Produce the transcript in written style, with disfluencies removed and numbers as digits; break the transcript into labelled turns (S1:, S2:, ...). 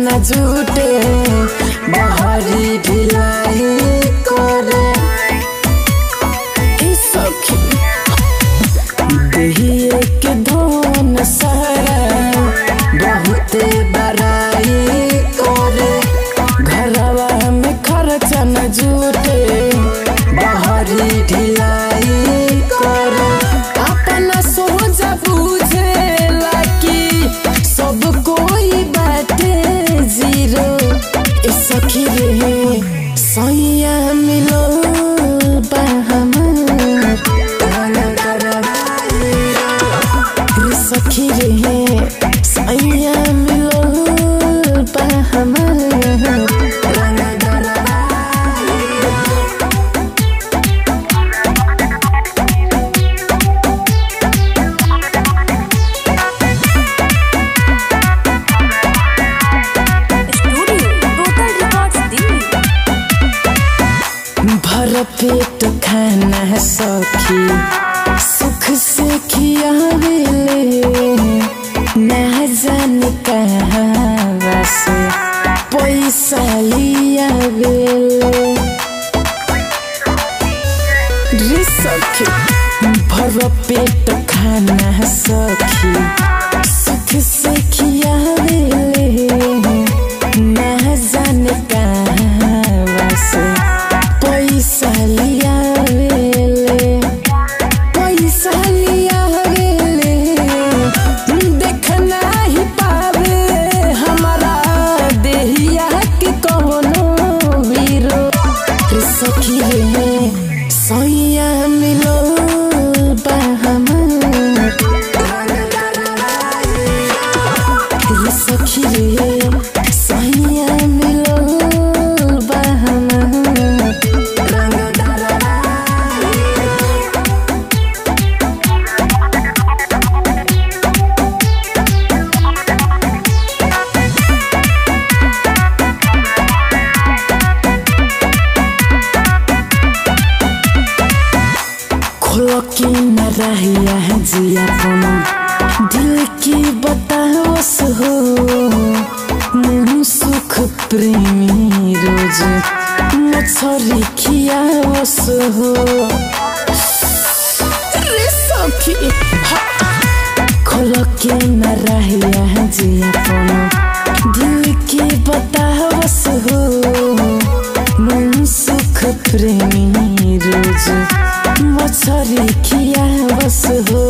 S1: न झूठे बहरी ढिलाई करे सखी देहिए के धन सारा बहुते बड़ाई करे घरवा में खर्चा न झूठे बहरी ढिलाई करे अपना सोचा बुझे लाकी सब कोई बाटे जीरो सखी रे सैया मिलो सखी रे सैया मिलो भर पेट खाना सखी सुख से खियावेले ना जाने कहाँ से पैसा लियावेले रे सखी भर पेट खाना सखी सुख से खियावेले ना जाने कहाँ से पैसा लियावेले पैसा लियावेले देखना ही पावे हमारा देहिया के कोनो वीरो सखी रे सैया मिलो सखी रे सैया मिलो की न रहिया जिया कोनो दिल की बताओस हो मुँह सुख प्रेमी रोज मछरी खियाओस हो रे सखी खोल के न रहिया जिया कोनो दिल की बताओस हो मुँह सुख प्रेमी रोज मछरी खियाओस हो